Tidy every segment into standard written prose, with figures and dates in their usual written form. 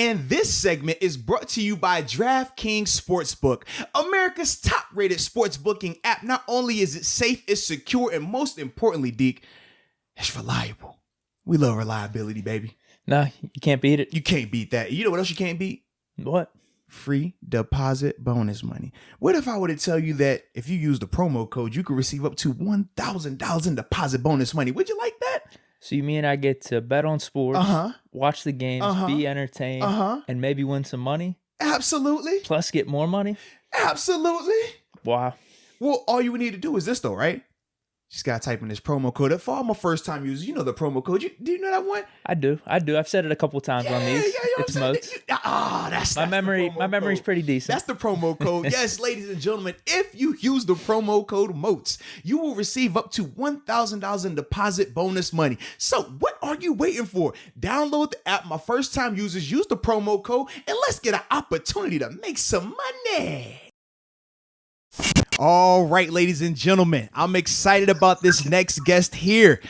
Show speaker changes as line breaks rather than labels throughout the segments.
And this segment is brought to you by DraftKings Sportsbook, America's top-rated sports booking app. Not only is it safe, it's secure, and most importantly, Deke, it's reliable. We love reliability, baby.
No, you can't beat it.
You can't beat that. You know what else you can't beat?
What?
Free deposit bonus money. What if I were to tell you that if you use the promo code, you could receive up to $1,000 in deposit bonus money? Would you like that?
So you mean I get to bet on sports, watch the games, be entertained, and maybe win some money?
Absolutely.
Plus get more money?
Absolutely.
Wow.
Well, all you would need to do is this though, right? Just gotta type in this promo code. For all my first time users, you know the promo code. Do you know that one?
I do. I've said it a couple times on these. It's Moats.
That's
my memory. My memory's pretty decent.
That's the promo code. Yes, ladies and gentlemen, if you use the promo code Moats, you will receive up to $1,000 in deposit bonus money. So what are you waiting for? Download the app. My first time users, use the promo code, and let's get an opportunity to make some money. All right, ladies and gentlemen, I'm excited about this next guest here.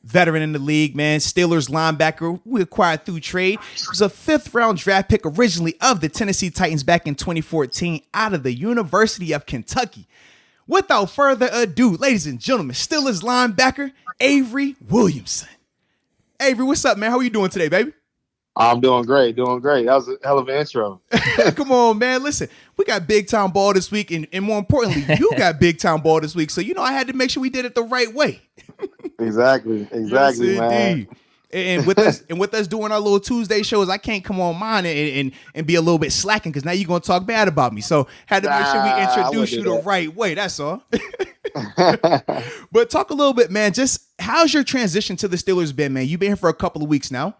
Veteran in the league, man. Steelers linebacker we acquired through trade. He was a 5th-round draft pick originally of the Tennessee Titans back in 2014 out of the University of Kentucky. Without further ado, ladies and gentlemen, Steelers linebacker Avery Williamson. Avery, what's up, man? How are you doing today, baby?
I'm doing great. That was a hell of an intro.
Come on, man. Listen, we got big time ball this week, and more importantly, you got big time ball this week. So, I had to make sure we did it the right way.
Exactly, yes, man.
And with us doing our little Tuesday shows, I can't come on mine and be a little bit slacking because now you're gonna talk bad about me. So had to make sure we introduce you the right way. That's all. But talk a little bit, man. Just how's your transition to the Steelers been, man? You've been here for a couple of weeks now.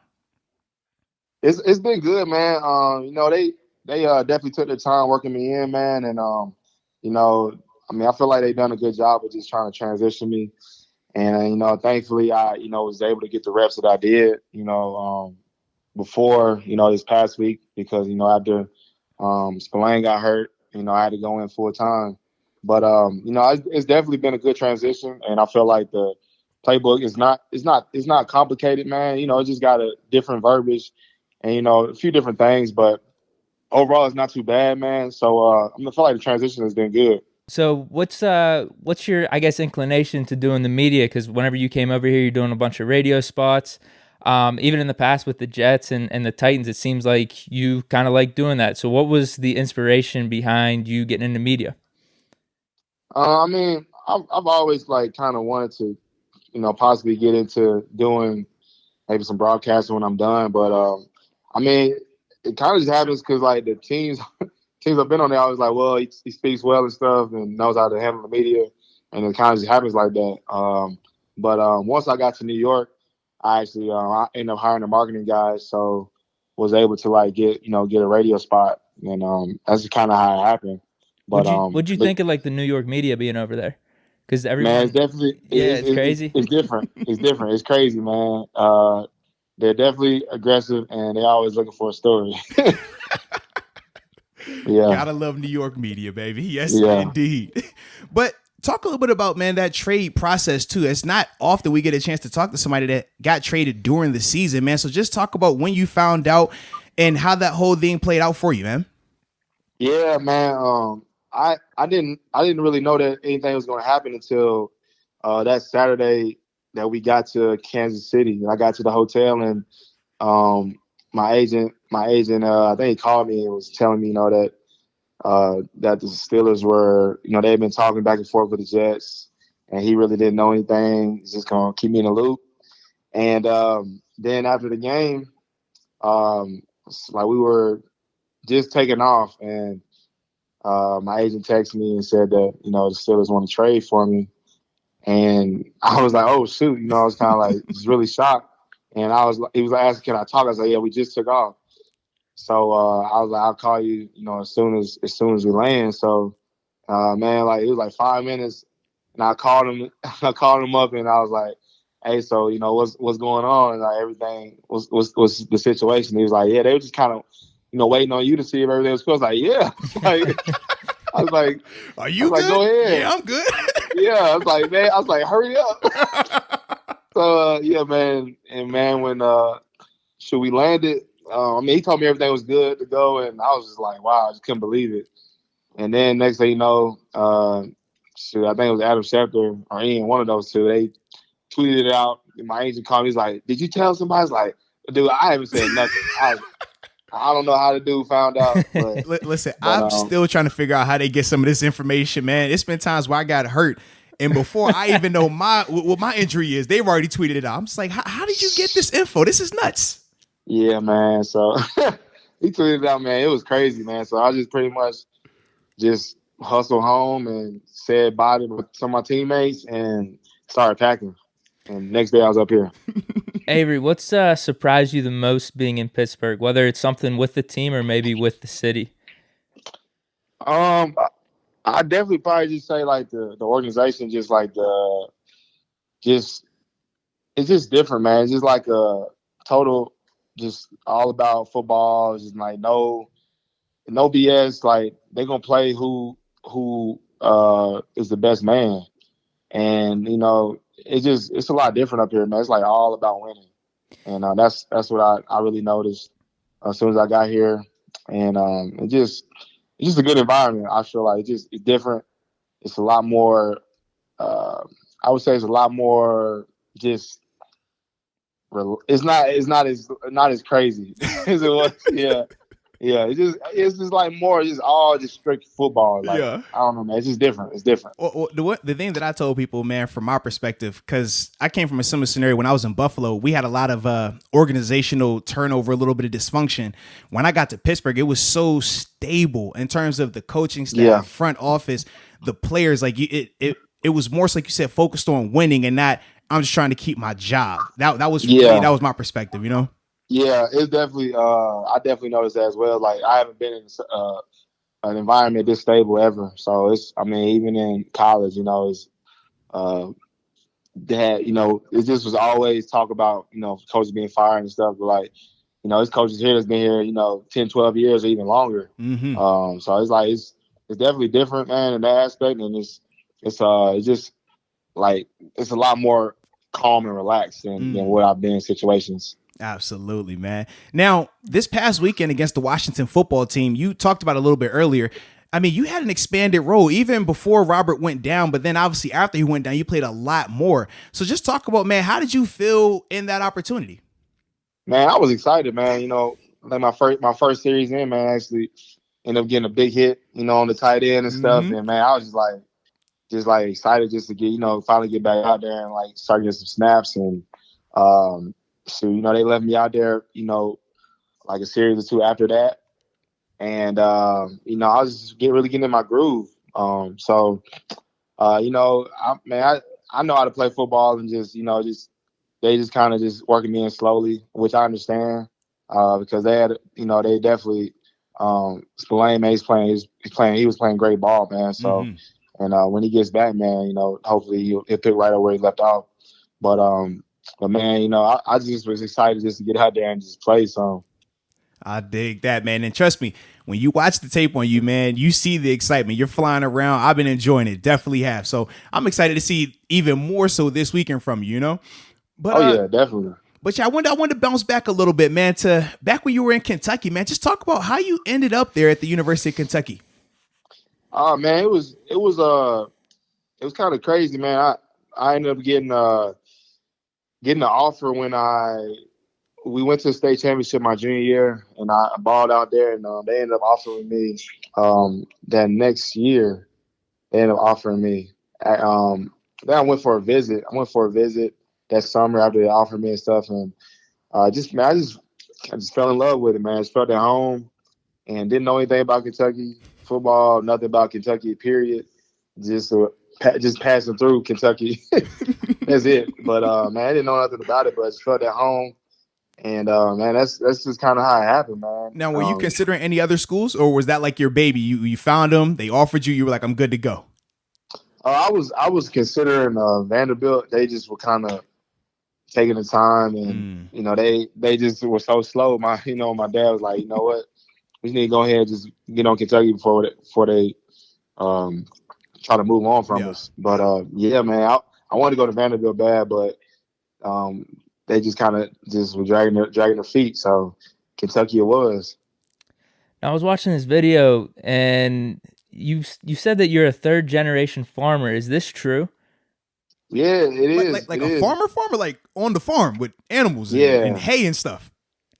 It's been good, man. They definitely took their time working me in, man, and I feel like they've done a good job of just trying to transition me. And, thankfully I, was able to get the reps that I did, before, this past week because, after Spillane got hurt, I had to go in full time. But, it's definitely been a good transition. And I feel like the playbook is not complicated, man. It just got a different verbiage and, a few different things. But overall, it's not too bad, man. So I feel like the transition has been good.
So what's your, I guess, inclination to doing the media? Because whenever you came over here, you're doing a bunch of radio spots. Even in the past with the Jets and the Titans, it seems like you kind of like doing that. So what was the inspiration behind you getting into media?
I've always kind of wanted to, possibly get into doing maybe some broadcasting when I'm done. But it kind of just happens because the teams I've been on there, I was like, well, he speaks well and stuff and knows how to handle the media. And it kind of just happens like that. But once I got to New York, I actually I ended up hiring a marketing guy. So was able to get a radio spot. And that's kind of how it happened. But
what'd you think of the New York media being over there? Because everyone,
man, it's definitely,
it's crazy.
It's different. It's different. It's crazy, man. They're definitely aggressive and they're always looking for a story. Yeah.
Gotta love New York media, baby. Yes, indeed. But talk a little bit about, man, that trade process too. It's not often we get a chance to talk to somebody that got traded during the season, man. So just talk about when you found out and how that whole thing played out for you, man.
Yeah, man. I didn't really know that anything was going to happen until that Saturday that we got to Kansas City. I got to the hotel and my agent, I think he called me and was telling me, that the Steelers were, they had been talking back and forth with the Jets, and he really didn't know anything. He's just gonna keep me in the loop. And then after the game, we were just taking off, and my agent texted me and said that the Steelers want to trade for me, and I was like, oh shoot, I was kind of just really shocked. And he was asking, can I talk? I was like, yeah, we just took off. So I was like, I'll call you, as soon as we land. So, man, it was 5 minutes, and I called him up, and I was like, hey, so what's going on? And everything was the situation. He was like, yeah, they were just kind of, waiting on you to see if everything was cool. I was like, yeah. I was like,
are you good?
Go ahead.
Yeah, I'm good.
Yeah, I was like, man, hurry up. So yeah, man, and man, when we landed, I mean, he told me everything was good to go, and I was just like, wow, I just couldn't believe it. And then next thing you know, shoot, I think it was Adam Schefter or Ian, one of those two. They tweeted it out. And my agent called me. He's like, "Did you tell somebody?" I was like, "Dude, I haven't said nothing. I don't know how the dude found out." But,
Listen, I'm still trying to figure out how they get some of this information, man. It's been times where I got hurt, and before I even know what my injury is, they've already tweeted it out. I'm just like, how did you get this info? This is nuts.
Yeah, man. So he tweeted it out, man. It was crazy, man. So I just pretty much just hustled home and said bye to some of my teammates and started packing. And next day I was up here.
Avery, what's surprised you the most being in Pittsburgh, whether it's something with the team or maybe with the city?
I definitely probably just say like the organization, just like it's just different, man. It's just like a total, just all about football. It's just like no BS. Like they're gonna play who is the best man, and it's a lot different up here, man. It's like all about winning, and that's what I really noticed as soon as I got here, and it's just a good environment. I feel like it's different. It's a lot more. I would say it's a lot more. Just it's not as crazy as it was. Yeah. Yeah, it's just like more just all just strict football. Like, yeah. I don't know, man. It's just different. It's different.
Well, the thing that I told people, man, from my perspective, because I came from a similar scenario when I was in Buffalo, we had a lot of organizational turnover, a little bit of dysfunction. When I got to Pittsburgh, it was so stable in terms of the coaching staff, front office, the players. Like it was more so, like you said, focused on winning and not I'm just trying to keep my job. That was for me, that was my perspective, you know.
Yeah, it's definitely. I definitely noticed that as well. Like I haven't been in an environment this stable ever. So even in college, it's that it just was always talk about coaches being fired and stuff. But like there's coaches here that's been here 10, 12 years or even longer. Mm-hmm. So it's like it's definitely different, man, in that aspect, and it's just like it's a lot more calm and relaxed than what I've been in situations.
Absolutely, man. Now, this past weekend against the Washington football team, you talked about a little bit earlier. I mean, you had an expanded role even before Robert went down, but then obviously after he went down, you played a lot more. So just talk about, man, how did you feel in that opportunity?
Man, I was excited, man. Like my first series in, man, I actually ended up getting a big hit, on the tight end and stuff. Mm-hmm. And man, I was just like excited just to get, finally get back out there and like start getting some snaps and so, they left me out there, like a series or two after that. And, I was just really getting in my groove. I know how to play football and they just kind of just working me in slowly, which I understand because they had, they definitely, Spillane, man, he was playing great ball, man. So, and when he gets back, man, hopefully he'll pick right up where he left off. But man, I just was excited just to get out there and just play some.
I dig that, man. And trust me, when you watch the tape on you, man, you see the excitement. You're flying around. I've been enjoying it. Definitely have. So I'm excited to see even more so this weekend from you, But,
yeah, definitely.
But yeah, I wanted to bounce back a little bit, man, to back when you were in Kentucky, man. Just talk about how you ended up there at the University of Kentucky.
Man, it was kind of crazy, man. I ended up getting an offer when we went to the state championship my junior year, and I balled out there, and they ended up offering me that next year. They ended up offering me. Then I went for a visit. That summer after they offered me and stuff, and I just fell in love with it, man. I just felt at home, and didn't know anything about Kentucky football, nothing about Kentucky, period. Just passing through Kentucky. That's it. But, man, I didn't know nothing about it, but I just felt at home. And, man, that's just kind of how it happened, man.
Now, were you considering any other schools, or was that like your baby? You found them, they offered you, you were like, I'm good to go.
I was considering Vanderbilt. They just were kind of taking the time, and, they just were so slow. My dad was like, you know what? We need to go ahead and just get on Kentucky before they try to move on from us. But yeah, man, I wanted to go to Vanderbilt bad, but they just kind of just were dragging their feet. So Kentucky it was.
I was watching this video, and you said that you're a third generation farmer. Is this true?
Yeah, it is.
Like
it
a
is.
farmer, like on the farm with animals
Yeah.
and hay and stuff.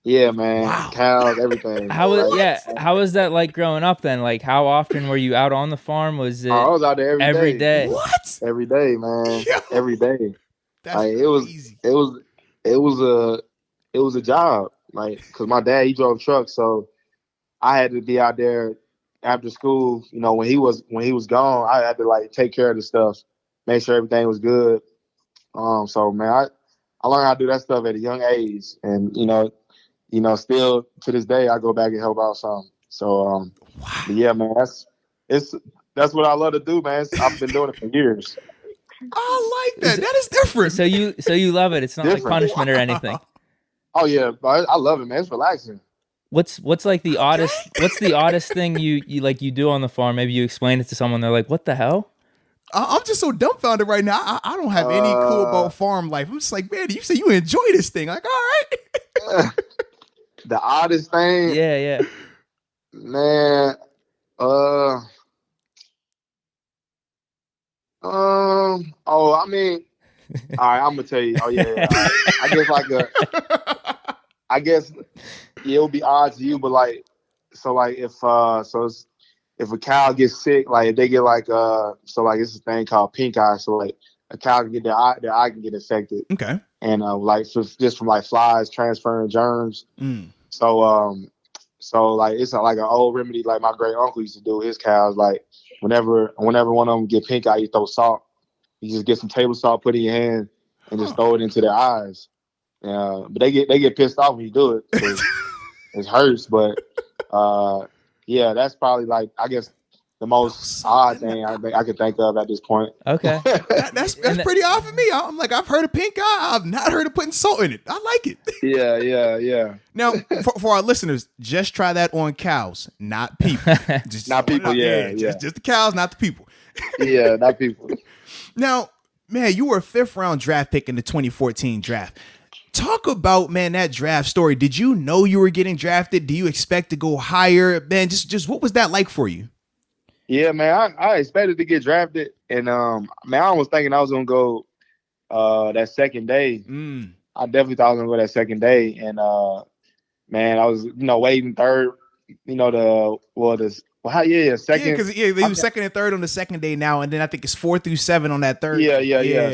Yeah, man.
Wow.
Cows, everything.
How was
Like,
how was that like growing up then? Like how often were you out on the farm? Was it
I was out there
every day?
What?
Every day, man.
Yo.
Every day.
That's
Like
crazy.
it was a job. Like, cause my dad, he drove trucks, so I had to be out there after school. You know, when he was gone, I had to like take care of the stuff, make sure everything was good. So man, I learned how to do that stuff at a young age, and still to this day, I go back and help out some. So, but yeah, man, that's what I love to do, man. I've been doing it for years.
I like that. That is different.
So you love it. It's not like
Different.
punishment or anything.
Oh yeah, but I love it, man. It's relaxing.
What's like the oddest thing you like you do on the farm? Maybe you explain it to someone, they're like, what the hell?
I'm just so dumbfounded right now. I don't have any clue about farm life. I'm just like, man, you say you enjoy this thing. Like, all right.
The oddest thing,
Yeah.
man. I mean, all right. I'm gonna tell you. Oh yeah. I guess it would be odd to you, but like, so like if a cow gets sick, like if they get like so like it's a thing called pink eye. So like a cow can get their eye can get infected.
Okay.
And like so just from like flies transferring germs. So like it's like an old remedy like my great uncle used to do with his cows. Like whenever one of them get pink eye, you throw salt. You just get some table salt, put it in your hand, and just throw it into their eyes. But they get pissed off when you do it. It hurts, but yeah, that's probably like I guess the most odd thing I could think of at this point.
Okay.
That's pretty odd for me. I'm like, I've heard of pink eye. I've not heard of putting salt in it. I like it.
Yeah.
Now, for our listeners, just try that on cows, not people. Just
Not people, yeah.
Just the cows, not the people.
Yeah, not people.
Now, man, you were a 5th round draft pick in the 2014 draft. Talk about, man, that draft story. Did you know you were getting drafted? Do you expect to go higher? Man, just what was that like for you?
Yeah, man, I expected to get drafted, and man, I was thinking I was gonna go that second day. I definitely thought I was gonna go that second day, and man, I was waiting third. Second.
Because they do second and third on the second day now, and then I think it's 4 through 7 on that third.
Yeah.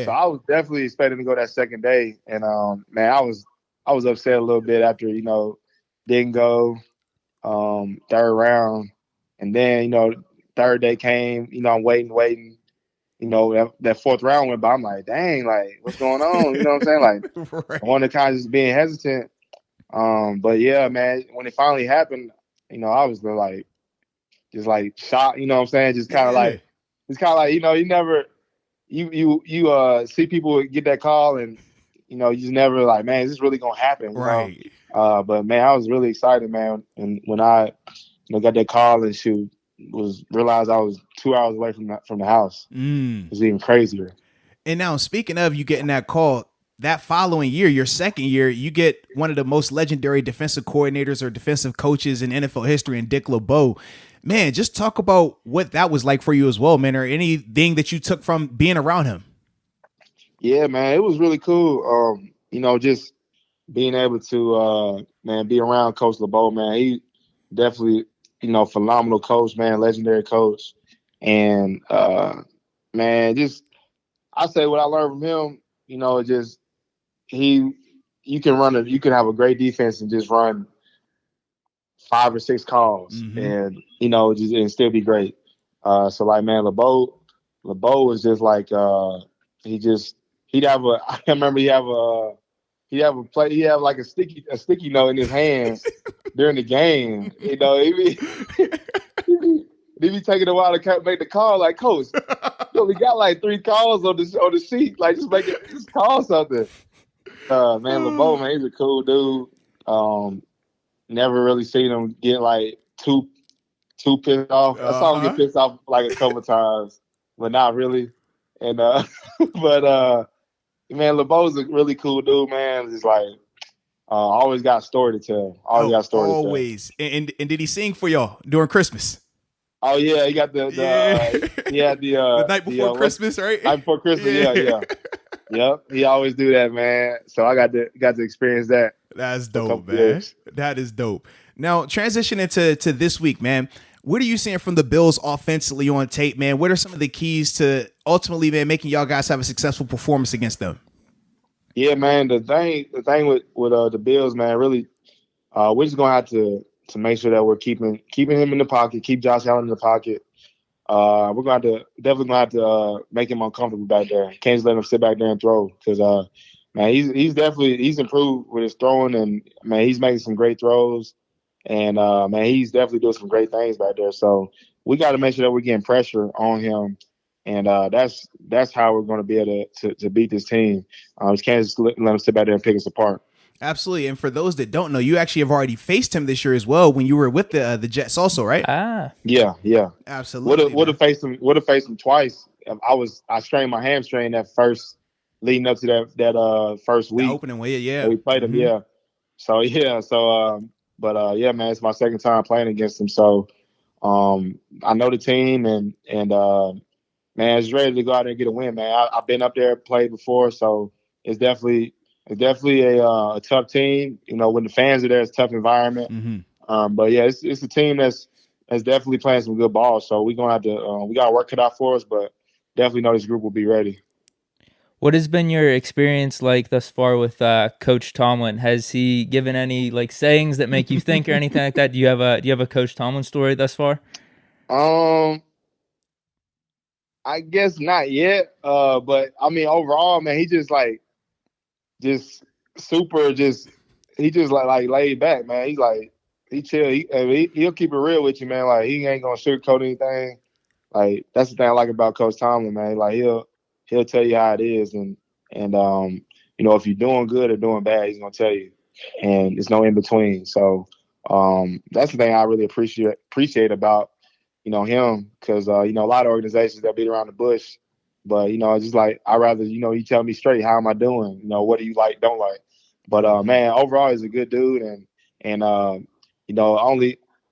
So I was definitely expecting to go that second day, and man, I was upset a little bit after didn't go third round, and then third day came. I'm waiting. That fourth round went by. I'm like, dang, like what's going on? You know what I'm saying? Like,
right.
I wanted to kind of just being hesitant. But yeah, man, when it finally happened, I was just like shocked. You know what I'm saying? Just kind of like, it's kind of like you never see people get that call and you just never like, man, is this really gonna happen?
Right.
But man, I was really excited, man, and when I got that call and realized I was 2 hours away from the house. It was even crazier.
And now, speaking of you getting that call, that following year, your second year, you get one of the most legendary defensive coordinators or defensive coaches in NFL history, in Dick LeBeau. Man, just talk about what that was like for you as well, man, or anything that you took from being around him. Yeah,
man, it was really cool. Just being able to, be around Coach LeBeau, man. He definitely, phenomenal coach, man, legendary coach. And, man, I say what I learned from him, you can have a great defense and just run 5 or 6 calls and, and still be great. So like, man, LeBeau was just like, he'd have like a sticky note in his hands during the game. He'd be taking a while to make the call. Like, coach, we got like 3 calls on the sheet. Like, just call something. Man, LeBeau, man, he's a cool dude. Never really seen him get like too pissed off. I saw him get pissed off like a couple times, but not really. And but man, LeBeau's a really cool dude, man. Just like Always got a story to tell.
Always. And did he sing for y'all during Christmas?
Oh yeah, he got the he had
the night before Christmas, right?
Night before Christmas, yeah. Yep, he always do that, man. So I got to experience that.
That's dope, man. Years. That is dope. Now, transitioning to this week, man. What are you seeing from the Bills offensively on tape, man? What are some of the keys to ultimately, man, making y'all guys have a successful performance against them?
Yeah, man. The thing with the Bills, man, really, we're just gonna have to make sure that we're keeping him in the pocket, keep Josh Allen in the pocket. We're definitely gonna have to make him uncomfortable back there. Can't just let him sit back there and throw because man, he's improved with his throwing, and man, he's making some great throws, and man, he's definitely doing some great things back there. So we got to make sure that we're getting pressure on him, and that's how we're going to be able to beat this team. Just can't just let him sit back there and pick us apart.
Absolutely. And for those that don't know, you actually have already faced him this year as well when you were with the Jets also, right?
Yeah.
Absolutely.
Would have faced him twice. I strained my hamstring that first leading up to that first week.
The opening way, yeah.
We played him, yeah. So man, it's my second time playing against him. So I know the team and man, it's ready to go out there and get a win, man. I've been up there, played before, so it's definitely a tough team. You know, when the fans are there, it's a tough environment. But yeah, it's a team that's definitely playing some good ball. So we're gonna have to we got work cut out for us, but definitely know this group will be ready.
What has been your experience like thus far with Coach Tomlin? Has he given any like sayings that make you think or anything like that? Do you have a Coach Tomlin story thus far?
I guess not yet. But I mean, overall, man, he just laid back, man. He's like, he chill. He'll keep it real with you, man. Like, he ain't gonna sugarcoat anything. Like, that's the thing I like about Coach Tomlin, man. Like, he'll tell you how it is, and you know, if you're doing good or doing bad, he's gonna tell you, and there's no in between. So that's the thing I really appreciate about, you know, him, because you know, a lot of organizations that beat around the bush, but you know, it's just like, I rather, you know, you tell me straight, how am I doing? You know, what do you like, don't like? But man, overall, he's a good dude, and you know,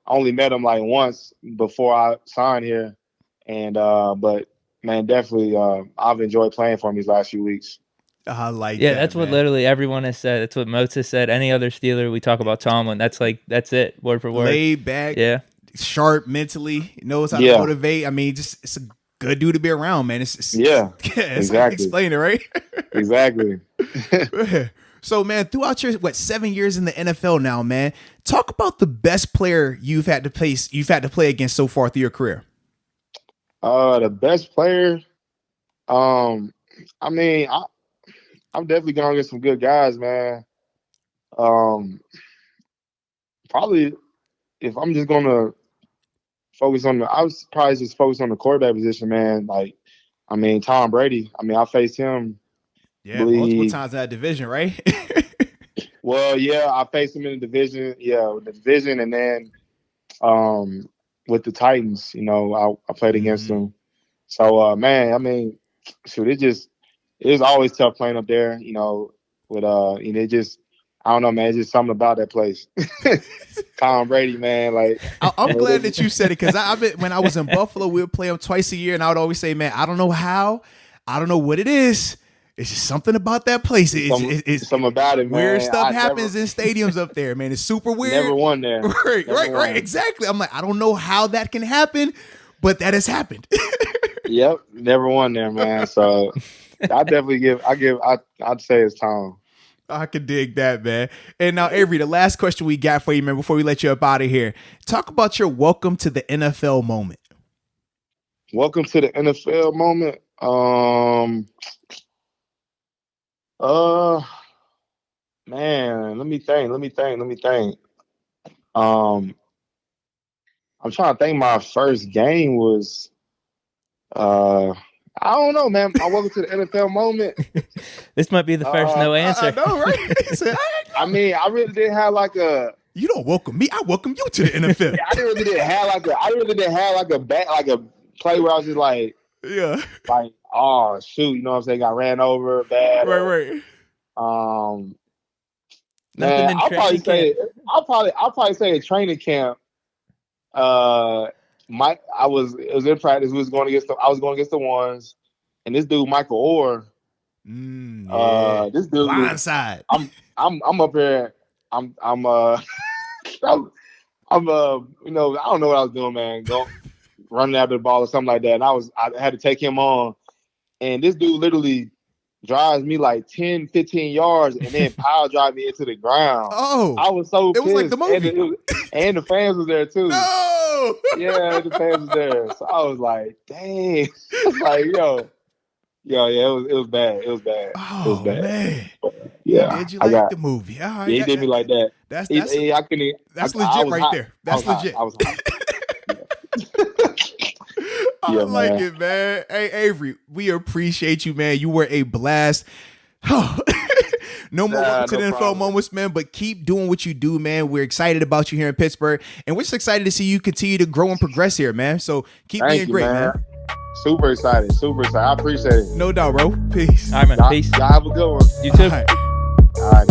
only met him like once before I signed here, and but man, definitely, I've enjoyed playing for him these last few weeks.
I like that.
Yeah, that's
man.
what literally everyone has said. That's what Moats has said. Any other Steeler, we talk about Tomlin. That's it, word for word.
Laid back,
yeah,
sharp mentally, knows how to motivate. I mean, just it's a good dude to be around, man. It's exactly. Explain it, right?
Exactly.
So, man, throughout your 7 years in the NFL now, man, talk about the best player you've had to play against so far through your career.
The best player, I mean, I'm definitely gonna get some good guys, man. Probably if I'm just gonna focus on I was probably just focus on the quarterback position, man. Like, I mean, Tom Brady. I mean, I faced him.
Yeah, multiple times in that division, right?
Well, yeah, I faced him in the division. Yeah, the division, and then with the Titans, you know, I played against them. So, man, I mean, shoot, it's always tough playing up there, you know, with you know, I don't know, man, it's just something about that place. Tom Brady, man, like,
I'm glad that you said it, because when I was in Buffalo, we would play them twice a year, and I would always say, man, I don't know how, I don't know what it is. It's just something about that place. It's
something about it, man.
Weird stuff happens in stadiums up there, man. It's super weird.
Never won there.
Right. Exactly. I'm like, I don't know how that can happen, but that has happened.
Yep, never won there, man. So I'd say it's Tom.
I could dig that, man. And now, Avery, the last question we got for you, man, before we let you up out of here. Talk about your welcome to the NFL moment.
Welcome to the NFL moment. Man, let me think. I'm trying to think. My first game was, I don't know, man. I welcome to the NFL moment.
This might be the first no answer.
I know, right?
I mean, I really didn't have like a.
You don't welcome me. I welcome you to the NFL.
I really didn't have like a play where I was just like, like, oh shoot, you know what I'm saying? Got ran over bad.
Right.
Nothing in
I'll probably
training camp.
say I'll probably say at training camp. It was in practice. I was going against the ones, and this dude Michael Orr. This dude.
Blindside.
I'm up here. I'm I don't know what I was doing, man. Running after the ball or something like that. And I had to take him on. And this dude literally drives me like 10, 15 yards and then power drive me into the ground.
Oh.
I was so pissed.
It was like the movie.
And the fans was there too.
No.
Yeah, the fans was there. So I was like, dang. I was like, yeah, it was bad. It was bad.
Oh,
it was bad.
Man.
Yeah.
Did you like the movie? All right,
yeah, he did me like that.
That's
legit
right there. That's legit.
I was hot.
I
Yeah,
like
man.
it, man. Hey, Avery, we appreciate you, man. You were a blast. No more welcome to the NFL
problem.
moments, man, but keep doing what you do, man. We're excited about you here in Pittsburgh, and we're just excited to see you continue to grow and progress here, man. So keep being great, man.
Super excited. I appreciate it.
No doubt, bro. Peace.
All right, man. Peace.
Y'all have a good one.
You too.
All right.
All right.